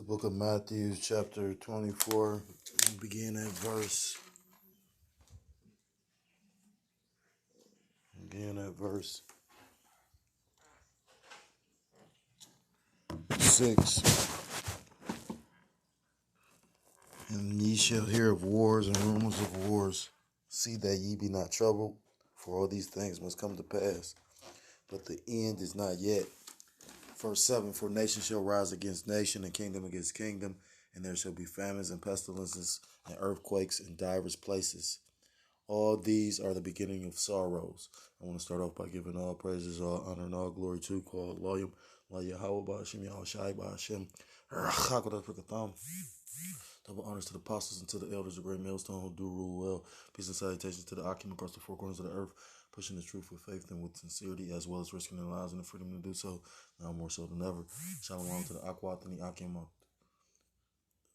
book of Matthew, chapter 24. We'll begin at verse 6. And ye shall hear of wars and rumors of wars. See that ye be not troubled, for all these things must come to pass. But the end is not yet. Verse 7, for nation shall rise against nation, and kingdom against kingdom, and there shall be famines and pestilences and earthquakes in divers places. All these are the beginning of sorrows. I want to start off by giving all praises, all honor, and all glory to called Loyum, La Yahweh Ba'Hashem, Yahushai Ba'Hashem, double honors to the apostles and to the elders, the great millstone who do rule well. Peace and salutations to the Akim across the four corners of the earth, pushing the truth with faith and with sincerity, as well as risking their lives and the freedom to do so, now more so than ever. Shalom to the Akwat and the Akim.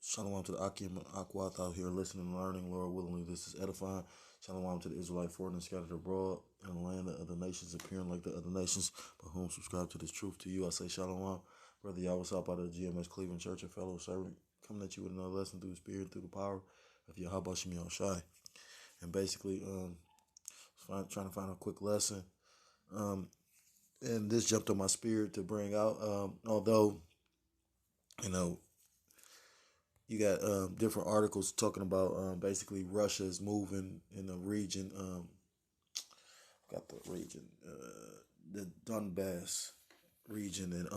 Shalom to the Akim and Akwat out here listening and learning. Lord willingly, this is edifying. Shalom to the Israelite foreigners scattered abroad in the land of other nations, appearing like the other nations, but whom subscribe to this truth. To you, I say Shalom. Brother Yahweh out of the GMS Cleveland Church, a fellow servant, coming at you with another lesson through the Spirit, through the power of Yahweh Shem Yahushai. And basically, trying to find a quick lesson. And this jumped on my spirit to bring out, although, you got different articles talking about basically Russia is moving in the region. Got the region, the Donbass region, and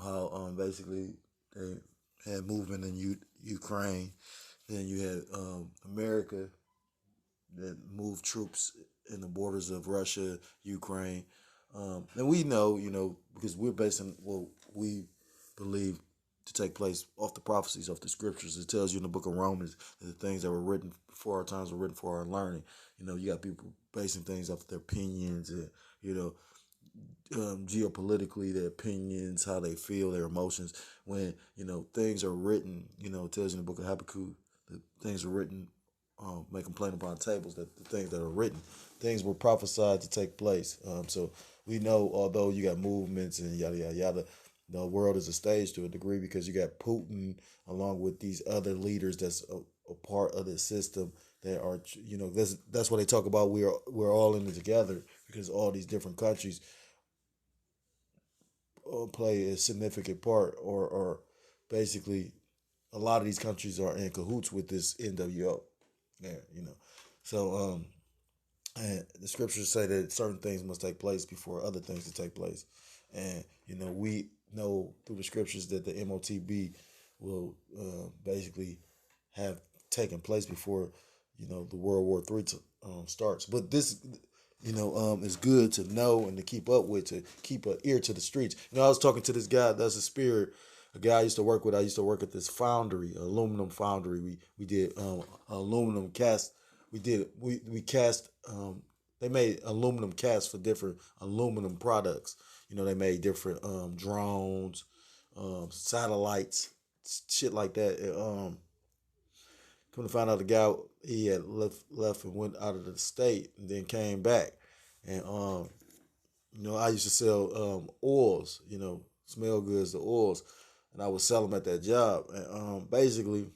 how basically they had movement in Ukraine. Then you had America that moved troops in the borders of Russia, Ukraine, and we know, because we're basing what we believe to take place off the prophecies, off the scriptures. It tells you in the book of Romans that the things that were written before our times were written for our learning. You got people basing things off their opinions and, geopolitically, their opinions, how they feel, their emotions. When, things are written, it tells you in the book of Habakkuk that things are written, making plain upon tables, that the things that are written, things were prophesied to take place. So we know, although you got movements and yada, yada, yada, the world is a stage to a degree, because you got Putin along with these other leaders that's a part of the system that are, that's what they talk about. We're all in it together, because all these different countries play a significant part, or basically a lot of these countries are in cahoots with this NWO. Yeah, So and the scriptures say that certain things must take place before other things to take place. And, we know through the scriptures that the MOTB will basically have taken place before, the World War III starts. But this, is good to know and to keep up with, to keep an ear to the streets. I was talking to this guy, that's a spirit, a guy I used to work with. I used to work at this foundry, aluminum foundry. We did aluminum cast. We cast. They made aluminum casts for different aluminum products. They made different drones, satellites, shit like that. Come to find out, the guy, he had left and went out of the state and then came back. And I used to sell oils, smell goods, the oils, and I would sell them at that job. And basically,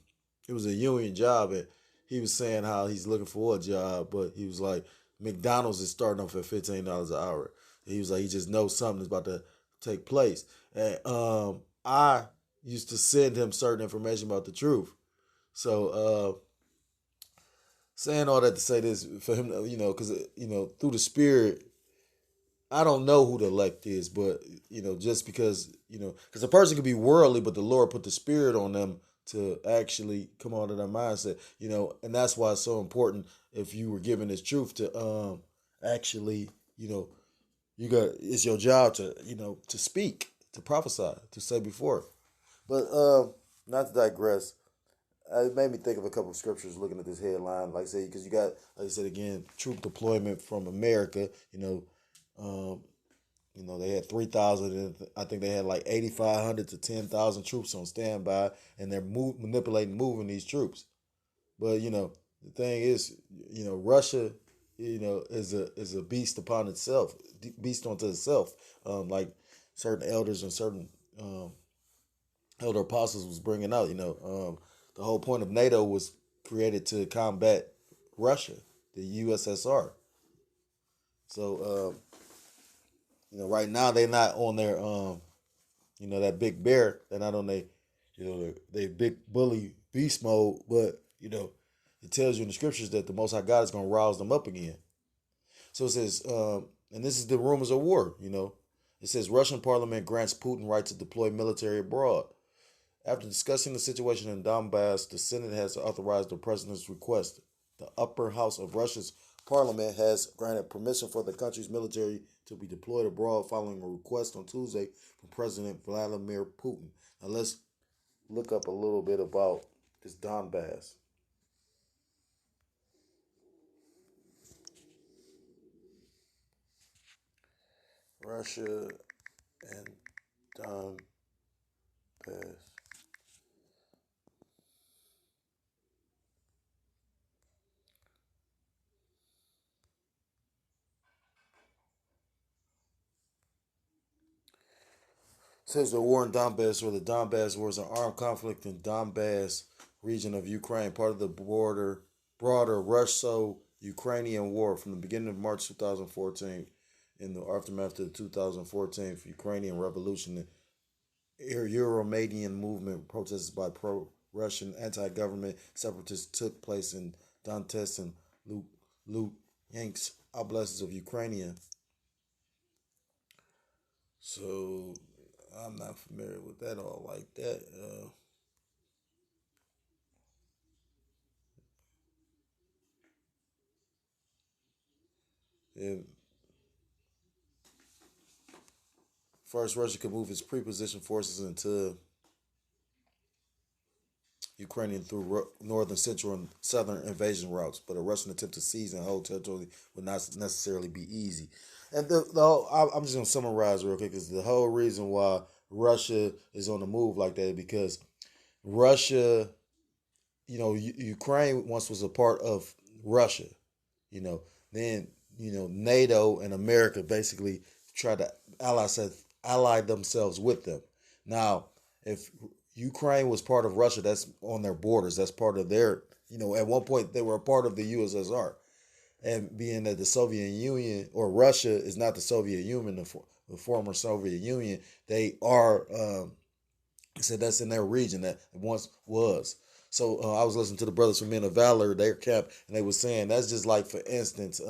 it was a union job, and he was saying how he's looking for a job, but he was like, McDonald's is starting off at $15 an hour. He was like, he just knows something is about to take place. And I used to send him certain information about the truth. So saying all that to say this, for him, because, through the Spirit, I don't know who the elect is, but, just because, because a person could be worldly, but the Lord put the Spirit on them to actually come out of their mindset, and that's why it's so important, if you were given this truth, to actually, it's your job to, to speak, to prophesy, to say before. But not to digress, it made me think of a couple of scriptures looking at this headline, like I say, because you got, like I said again, troop deployment from America. They had 3,000, and I think they had like 8,500 to 10,000 troops on standby, and they're moving these troops. But the thing is, Russia, is a beast upon itself, beast unto itself. Like certain elders and certain Elder Apostles was bringing out. The whole point of NATO was created to combat Russia, the USSR. So right now they're not on their that big bear. They're not on they big bully beast mode. But it tells you in the scriptures that the Most High God is going to rouse them up again. So it says, and this is the rumors of war. It says Russian parliament grants Putin right to deploy military abroad. After discussing the situation in Donbass, the Senate has authorized the president's request. The upper house of Russia's parliament has granted permission for the country's military to be deployed abroad following a request on Tuesday from President Vladimir Putin. Now let's look up a little bit about this Donbass. Russia and Donbass. Says the war in Donbass, or the Donbass War, is an armed conflict in Donbass region of Ukraine, part of the broader Russo-Ukrainian War from the beginning of March 2014. In the aftermath of the 2014 Ukrainian Revolution, the Euromaidan movement protests by pro-Russian anti-government separatists took place in Donetsk and Luhansk oblasts of Ukraine. So I'm not familiar with that all like that. Yeah, first, Russia could move its pre-positioned forces into Ukrainian through northern, central, and southern invasion routes, but a Russian attempt to seize and hold territory would not necessarily be easy. And the whole, I'm just going to summarize real quick, because the whole reason why Russia is on the move like that is because Russia, Ukraine once was a part of Russia, you know, then, NATO and America basically tried to ally themselves with them. Now, if Ukraine was part of Russia, that's on their borders, that's part of their, at one point they were a part of the USSR. And being that the Soviet Union or Russia is not the Soviet Union, the former Soviet Union, they are, said that's in their region that once was. So I was listening to the Brothers from Men of Valor, their camp, and they were saying that's just like, for instance,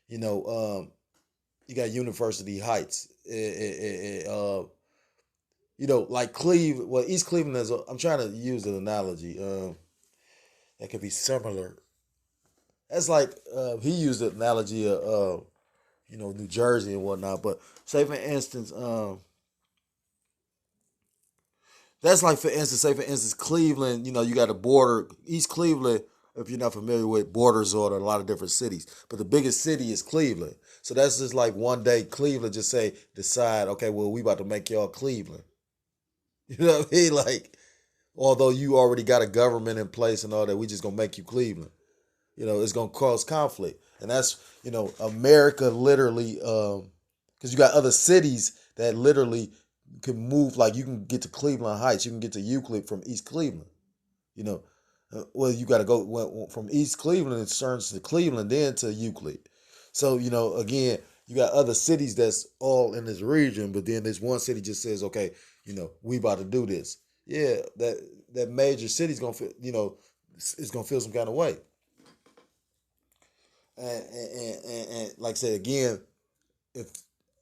you know, you got University Heights, like Cleveland. Well, East Cleveland is. I'm trying to use an analogy that could be similar. That's like he used the analogy of New Jersey and whatnot. But say for instance, that's like, say for instance, Cleveland. You got a border. East Cleveland, if you're not familiar with, borders on a lot of different cities. But the biggest city is Cleveland. So that's just like one day Cleveland just decide, okay, well, we about to make y'all Cleveland. You know what I mean? Like, although you already got a government in place and all that, we just gonna make you Cleveland. It's gonna cause conflict, and that's America literally, because you got other cities that literally can move. Like, you can get to Cleveland Heights, you can get to Euclid from East Cleveland. You know, well, you got to go from East Cleveland, it turns to Cleveland, then to Euclid. So again, you got other cities that's all in this region, but then this one city just says, okay, we about to do this. Yeah, that major city's gonna feel, it's gonna feel some kind of way. And like I said again, if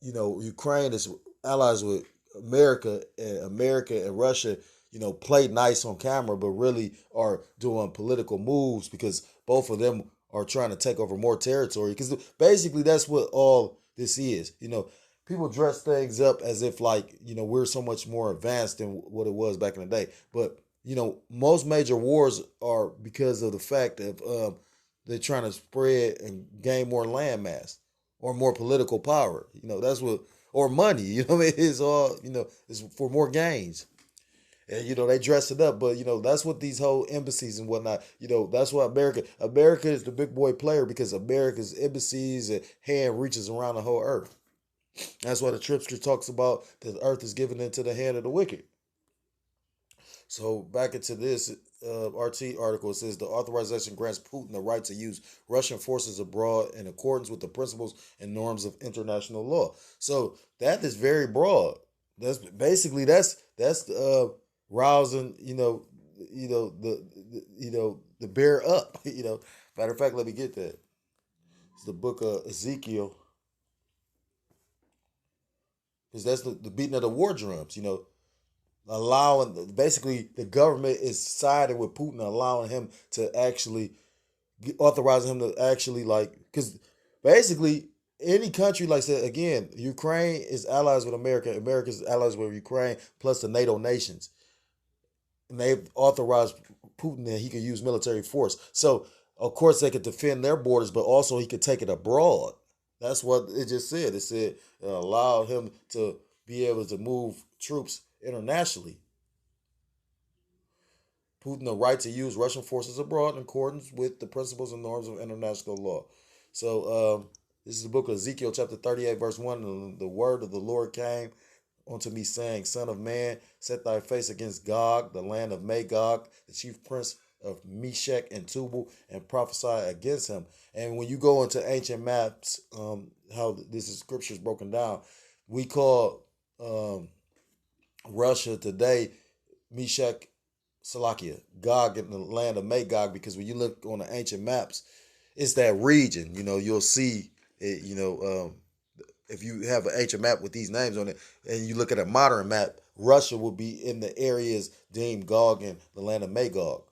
Ukraine is allies with America and Russia, play nice on camera, but really are doing political moves because both of them are trying to take over more territory. Because basically that's what all this is. People dress things up as if, like, we're so much more advanced than what it was back in the day. But most major wars are because of the fact that they're trying to spread and gain more landmass or more political power. That's what, or money. What I mean? It's all, it's for more gains. And they dress it up, but that's what these whole embassies and whatnot. That's why America is the big boy player, because America's embassies and hand reaches around the whole earth. That's why the scripture talks about the earth is given into the hand of the wicked. So back into this RT article, it says the authorization grants Putin the right to use Russian forces abroad in accordance with the principles and norms of international law. So that is very broad. That's basically that's rousing the bear up. Matter of fact, let me get that. It's the book of Ezekiel, because that's the beating of the war drums. Allowing basically the government is siding with Putin, allowing him to actually authorizing him to actually because basically any country, like I said again, Ukraine is allies with America. America is allies with Ukraine plus the NATO nations, and they've authorized Putin that he could use military force. So of course they could defend their borders, but also he could take it abroad. That's what it just said. It said it allowed him to be able to move troops internationally. Putin the right to use Russian forces abroad in accordance with the principles and norms of international law. So this is the book of Ezekiel chapter 38 verse 1. And the word of the Lord came unto me saying, Son of man, set thy face against Gog, the land of Magog, the chief prince of Meshech and Tubal, and prophesy against him. And when you go into ancient maps, how this is scripture is broken down, we call Russia today Meshech Salakia, Gog in the land of Magog, because when you look on the ancient maps, it's that region. You'll see it, if you have an ancient map with these names on it, and you look at a modern map, Russia will be in the areas deemed Gog and the land of Magog.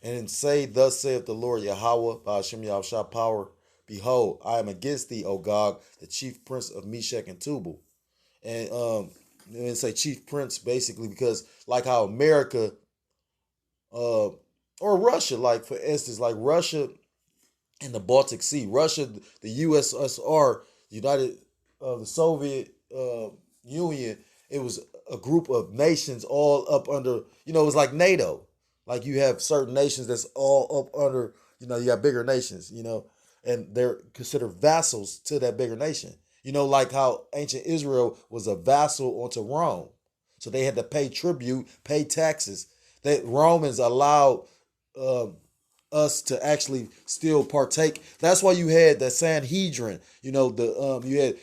And say, thus saith the Lord Yahweh, by Hashem Yahushua power, behold, I am against thee, O Gog, the chief prince of Meshech and Tubal. And say chief prince basically because like how America or Russia, like for instance, like Russia in the Baltic Sea, Russia, the USSR, the Soviet Union, it was a group of nations all up under, it was like NATO. Like you have certain nations that's all up under, you got bigger nations, and they're considered vassals to that bigger nation. Like how ancient Israel was a vassal onto Rome. So they had to pay tribute, pay taxes. That Romans allowed us to actually still partake. That's why you had the Sanhedrin. You had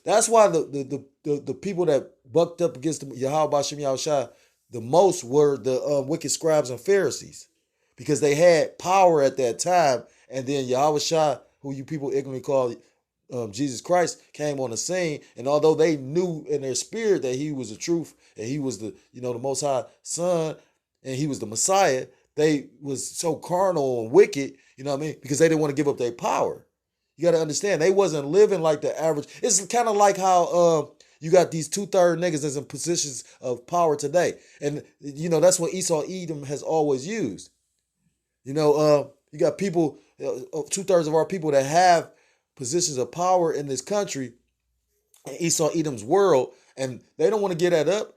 that's why the people that bucked up against the Yahweh Bashem Yahushua the most were the wicked scribes and Pharisees, because they had power at that time. And then Yahweh Shah, who you people ignorantly call Jesus Christ, came on the scene. And although they knew in their spirit that he was the truth and he was the Most High Son and he was the Messiah, they was so carnal and wicked, because they didn't want to give up their power. You got to understand, they wasn't living like the average. It's kind of like how you got these 2/3 niggas that's in positions of power today. And, that's what Esau Edom has always used. You got people, 2/3 of our people that have positions of power in this country, in Esau Edom's world, and they don't want to get that up.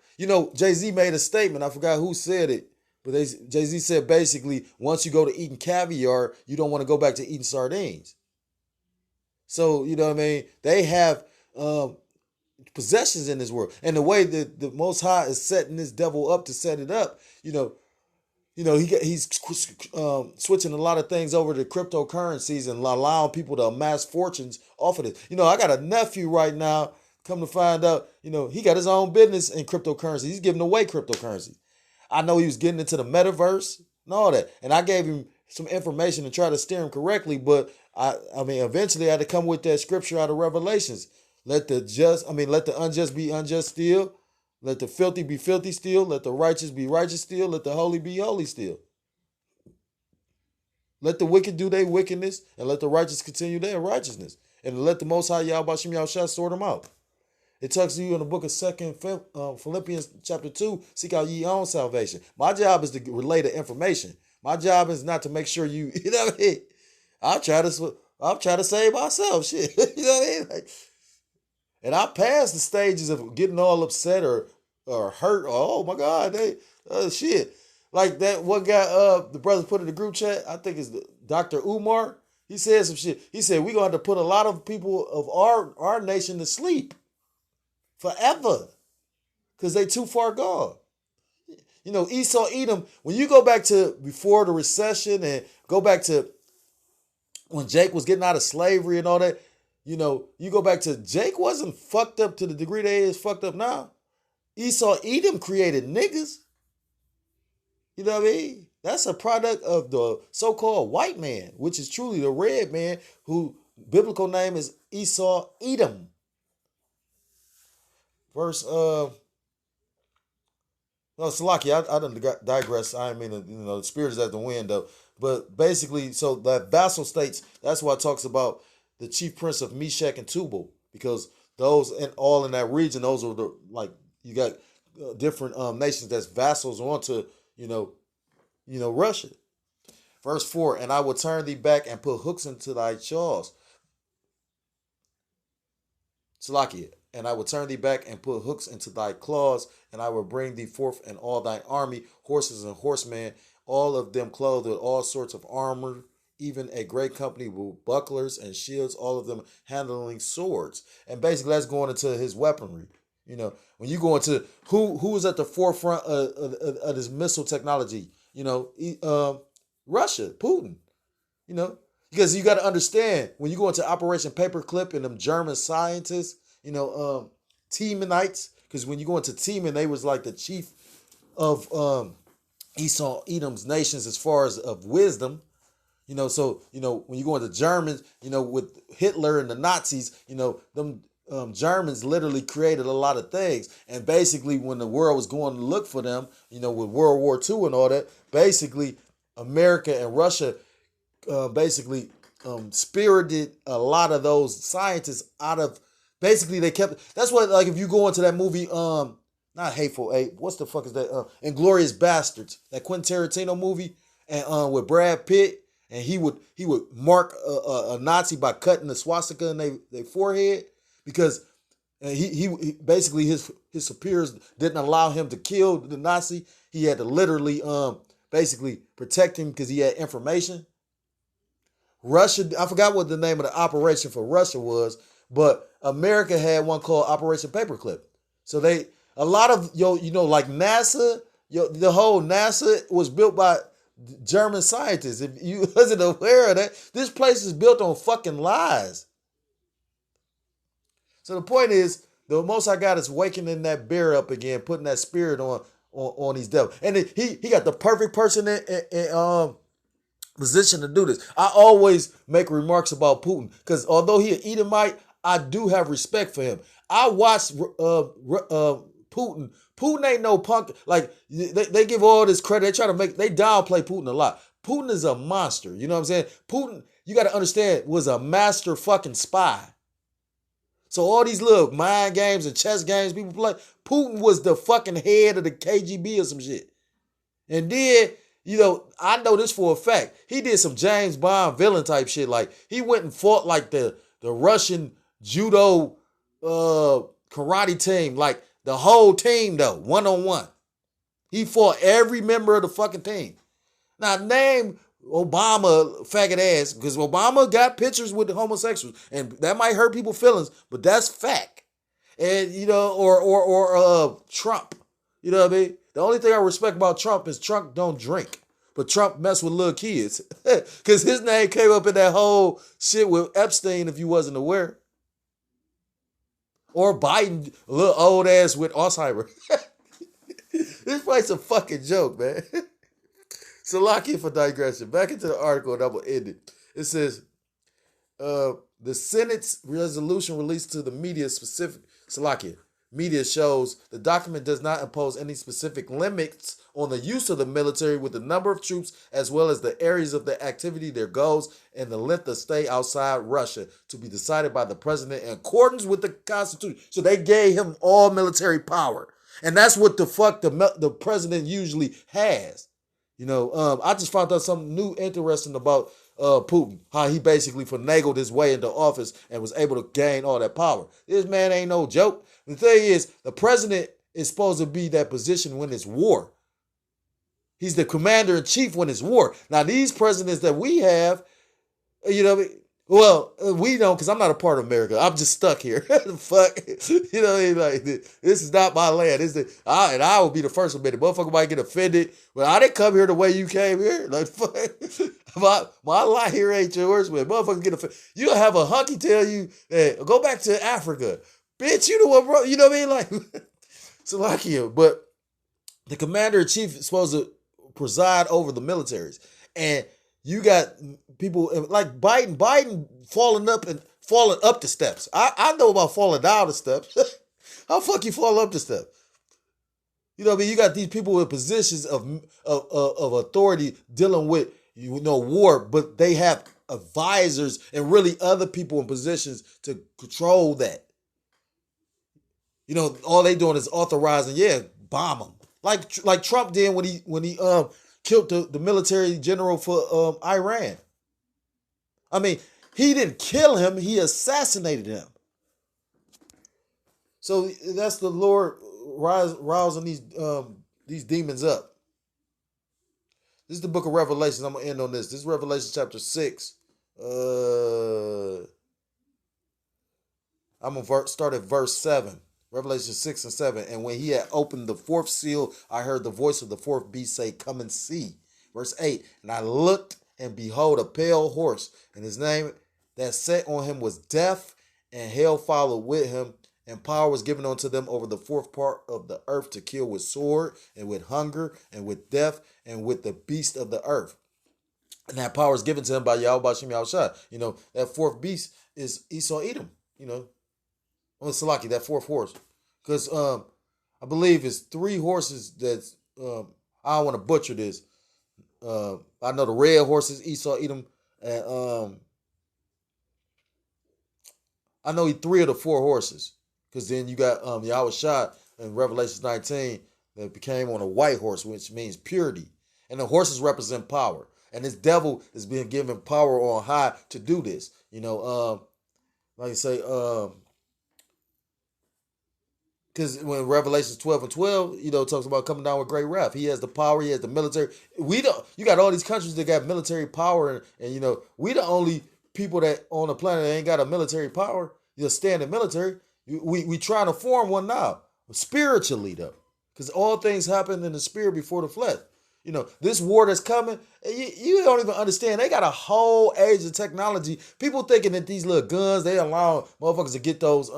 Jay-Z made a statement. I forgot who said it, but Jay-Z said basically, once you go to eating caviar, you don't want to go back to eating sardines. So, you know what I mean? They have possessions in this world. And the way that the Most High is setting this devil up to set it up, he's switching a lot of things over to cryptocurrencies and allowing people to amass fortunes off of this. I got a nephew right now, come to find out, he got his own business in cryptocurrency. He's giving away cryptocurrency. I know he was getting into the metaverse and all that. And I gave him some information to try to steer him correctly, but eventually I had to come with that scripture out of Revelations. Let the unjust be unjust still. Let the filthy be filthy still. Let the righteous be righteous still. Let the holy be holy still. Let the wicked do their wickedness, and let the righteous continue their righteousness. And let the Most High Yahweh Shem Yahushua sort them out. It talks to you in the book of Philippians chapter 2, seek out ye own salvation. My job is to relay the information. My job is not to make sure you know what I mean? I'm trying to save myself, shit. You know what I mean? And I passed the stages of getting all upset or hurt. Or, oh my God, shit. Like that one guy, the brother put in the group chat, I think it's Dr. Umar. He said some shit. He said, we're going to have to put a lot of people of our nation to sleep forever because they too far gone. Esau, Edom, when you go back to before the recession and go back to when Jake was getting out of slavery and all that, you go back to Jake wasn't fucked up to the degree they is fucked up now. Esau, Edom created niggas. You know what I mean? That's a product of the so-called white man, which is truly the red man, who biblical name is Esau, Edom. Verse no, Salaki, I done digress. I mean, the spirit is at the wind, though. But basically, so that vassal states, that's why it talks about the chief prince of Meshach and Tubal, because those and all in that region, those are the, like, you got different nations that's vassals onto, Russia. Verse 4, and I will turn thee back and put hooks into thy jaws. Salakia, and I will turn thee back and put hooks into thy claws, and I will bring thee forth and all thine army, horses and horsemen, all of them clothed with all sorts of armor, even a great company with bucklers and shields, all of them handling swords. And basically that's going into his weaponry. When you go into who is at the forefront of this missile technology, Russia, Putin, because you got to understand when you go into Operation Paperclip and them German scientists, Temanites, because when you go into Teman, they was like the chief of Esau, Edom's nations as far as of wisdom. So when you go into Germans, with Hitler and the Nazis, them Germans literally created a lot of things. And basically when the world was going to look for them, with World War II and all that, basically America and Russia basically spirited a lot of those scientists out of, basically they kept, that's what, like, if you go into that movie, not Hateful Eight, what's the fuck is that, Inglourious Bastards, that Quentin Tarantino movie, and with Brad Pitt, and he would mark a Nazi by cutting the swastika in their forehead, because he basically his superiors didn't allow him to kill the Nazi. He had to literally basically protect him because he had information. Russia, I forgot what the name of the operation for Russia was, but America had one called Operation Paperclip. So a lot of like NASA, the whole NASA was built by German scientists. If you wasn't aware of that, this place is built on fucking lies. So the point is, the Most High God is waking that bear up again, putting that spirit on these devils, and he got the perfect person in position to do this. I always make remarks about Putin because although he an Edomite, I do have respect for him. I watched Putin. Putin ain't no punk. Like they give all this credit. They downplay Putin a lot. Putin is a monster. You know what I'm saying? Putin, you got to understand, was a master fucking spy. So all these little mind games and chess games people play, Putin was the fucking head of the KGB or some shit. And then, I know this for a fact. He did some James Bond villain type shit. Like he went and fought like the Russian judo karate team, like the whole team though, one-on-one. He fought every member of the fucking team. Now name Obama faggot ass, because Obama got pictures with the homosexuals, and that might hurt people's feelings, but that's fact. And or Trump, you know what I mean? The only thing I respect about Trump is Trump don't drink, but Trump mess with little kids, because his name came up in that whole shit with Epstein, if you wasn't aware. Or Biden, a little old ass with Alzheimer. This place a fucking joke, man. So lock in for digression. Back into the article and I will end it. It says, the Senate's resolution released to the media media shows the document does not impose any specific limits on the use of the military with the number of troops as well as the areas of the activity, their goals, and the length of stay outside Russia to be decided by the president in accordance with the Constitution. So they gave him all military power. And that's what the fuck the president usually has. I just found out something new interesting about Putin, how he basically finagled his way into office and was able to gain all that power. This man ain't no joke. The thing is, the president is supposed to be that position when it's war. He's the commander in chief when it's war. Now, these presidents that we have, Well, we don't because I'm not a part of America. I'm just stuck here. Fuck, you know, what I mean? Like this is not my land. And I will be the first to admit it. Motherfucker might get offended, but I didn't come here the way you came here. Like fuck, my lot here ain't yours. But motherfuckers get offended. You have a hunky tell you, hey, go back to Africa, bitch. You know what, bro? You know what I mean? Like Slovakia, but the commander in chief is supposed to preside over the militaries, and you got people like Biden. Biden falling up the steps. I know about falling down the steps. How fuck you fall up the steps? You know what I mean? You got these people in positions of authority dealing with war, but they have advisors and really other people in positions to control that. You know, all they doing is authorizing, yeah, bomb them. Like Trump did when he killed the military general for Iran. I mean, he didn't kill him, he assassinated him. So that's the Lord rousing these demons up. This is the book of Revelation. I'm gonna end on this. This is Revelation chapter 6. I'm gonna start at verse 7. Revelation 6 and 7. And when he had opened the fourth seal, I heard the voice of the fourth beast say, come and see. Verse 8. And I looked, and behold, a pale horse, and his name that sat on him was Death, and hell followed with him, and power was given unto them over the fourth part of the earth to kill with sword, and with hunger, and with death, and with the beast of the earth. And that power is given to him by Yahweh Bashim Yahushua. You know, that fourth beast is Esau Edom, you know. Salaki, that fourth horse. Because I believe it's three horses that's, I don't want to butcher this. I know the red horse is Esau Edom. And I know he three of the four horses. Because then you got Yahweh Shah in Revelation 19 that became on a white horse, which means purity. And the horses represent power. And this devil is being given power on high to do this. You know, like you say, because when Revelation 12 and 12, you know, talks about coming down with great wrath. He has the power. He has the military. We don't. You got all these countries that got military power, and you know, we the only people that on the planet that ain't got a military power. You know, standing military. We trying to form one now, spiritually though, because all things happen in the spirit before the flesh. You know, this war that's coming, you don't even understand. They got a whole age of technology. People thinking that these little guns, they allow motherfuckers to get those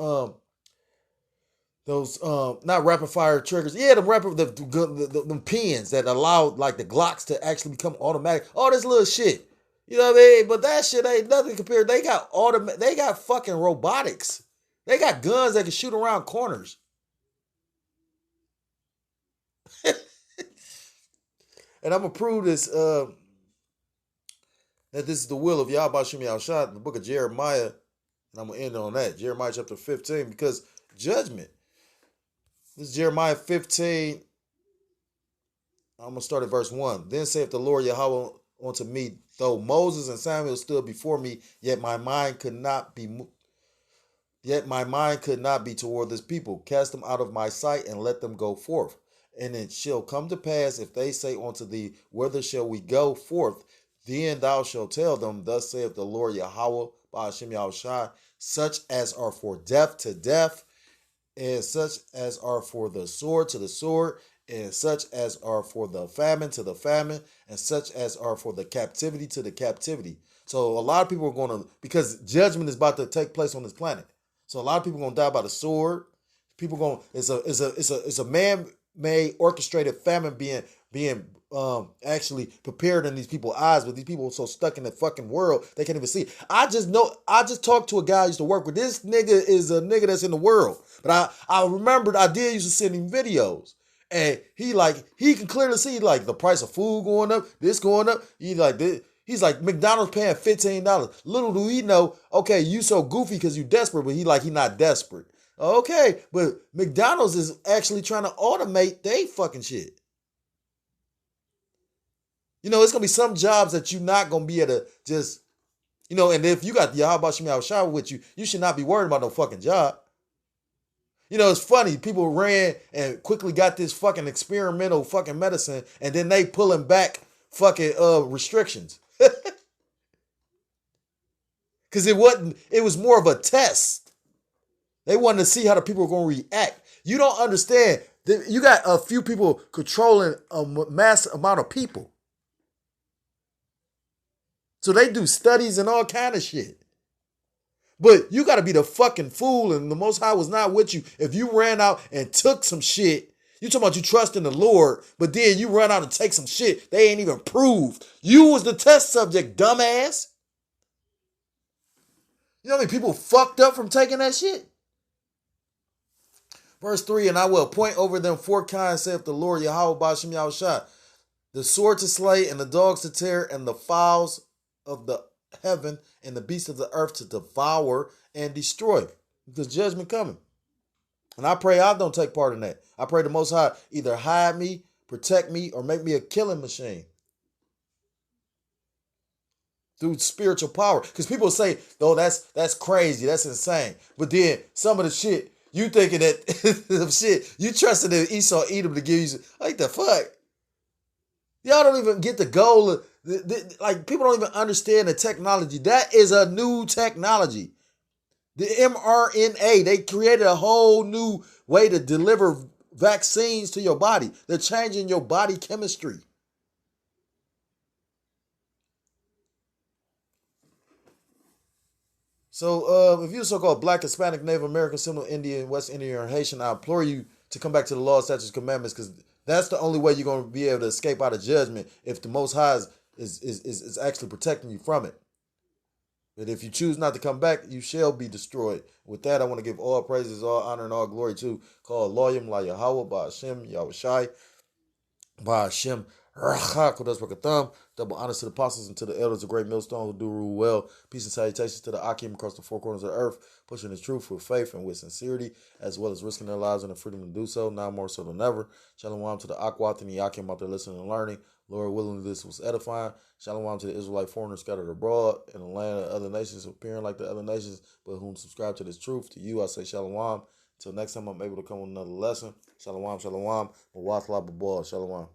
not rapid fire triggers. Yeah, the pins that allow like the Glocks to actually become automatic. All this little shit. You know what I mean? But that shit ain't nothing compared. They got fucking robotics. They got guns that can shoot around corners. And I'm gonna prove this that this is the will of Yahweh Shem Yahushua in the book of Jeremiah, and I'm gonna end on that. Jeremiah chapter 15, because judgment. This is Jeremiah 15. I'm going to start at verse 1. Then saith the Lord Yahweh unto me, though Moses and Samuel stood before me, yet my mind could not be toward this people. Cast them out of my sight and let them go forth. And it shall come to pass, if they say unto thee, whither shall we go forth? Then thou shalt tell them, thus saith the Lord Yahweh, Ba'ashem Yahushua, such as are for death to death, and such as are for the sword to the sword, and such as are for the famine to the famine, and such as are for the captivity to the captivity. So a lot of people are going to, because judgment is about to take place on this planet. So a lot of people are going to die by the sword. People going, it's a man-made orchestrated famine being actually prepared in these people's eyes, but these people are so stuck in the fucking world they can't even see. I just talked to a guy I used to work with. This nigga is a nigga that's in the world. But I remembered I did used to send him videos. And he can clearly see like the price of food going up, this going up. He's like McDonald's paying $15. Little do he know, okay, you so goofy because you desperate, but he not desperate. Okay, but McDonald's is actually trying to automate they fucking shit. You know, it's going to be some jobs that you're not going to be able to just, you know, and if you got the Yahweh Shema Shower with you, you should not be worried about no fucking job. You know, it's funny. People ran and quickly got this fucking experimental fucking medicine, and then they pulling back fucking restrictions. Because it was more of a test. They wanted to see how the people were going to react. You don't understand. You got a few people controlling a mass amount of people. So they do studies and all kind of shit. But you got to be the fucking fool, and the Most High was not with you if you ran out and took some shit. You talking about you trust in the Lord, but then you run out and take some shit they ain't even proved. You was the test subject, dumbass. You know how many people fucked up from taking that shit? Verse 3, and I will appoint over them 4 kinds, saith the Lord, Yahweh Ba'ashem Yahushua, the sword to slay, and the dogs to tear, and the fowls of the heaven, and the beasts of the earth to devour and destroy. Because judgment coming. And I pray I don't take part in that. I pray the Most High either hide me, protect me, or make me a killing machine. Through spiritual power. Because people say, oh, that's crazy, that's insane. But then some of the shit, you thinking that shit, you trusted that Esau Edom to give you, like the fuck? Y'all don't even get the goal of, like people don't even understand the technology. That is a new technology. The mRNA, they created a whole new way to deliver vaccines to your body. They're changing your body chemistry. So if you're so-called Black, Hispanic, Native American, Seminole Indian, West Indian, or Haitian, I implore you to come back to the law, statutes, commandments, because that's the only way you're going to be able to escape out of judgment if the Most High is actually protecting you from it. But if you choose not to come back, you shall be destroyed. With that, I want to give all praises, all honor, and all glory to call Loyam La Yahweh, Ba'ashem, Yahushai, Ba'ashem, Kodesh Bakatham. Double honors to the apostles and to the elders of great millstone who do rule well. Peace and salutations to the Akim across the 4 corners of the earth, pushing the truth with faith and with sincerity, as well as risking their lives and the freedom to do so, now more so than ever. Shalom to the Akwat and the Akim out there listening and learning. Lord willing, this was edifying. Shalom to the Israelite foreigners scattered abroad in the land of other nations, appearing like the other nations, but whom subscribe to this truth. To you, I say shalom. Until next time, I'm able to come with another lesson. Shalom, shalom. Mawatla babal. Shalom.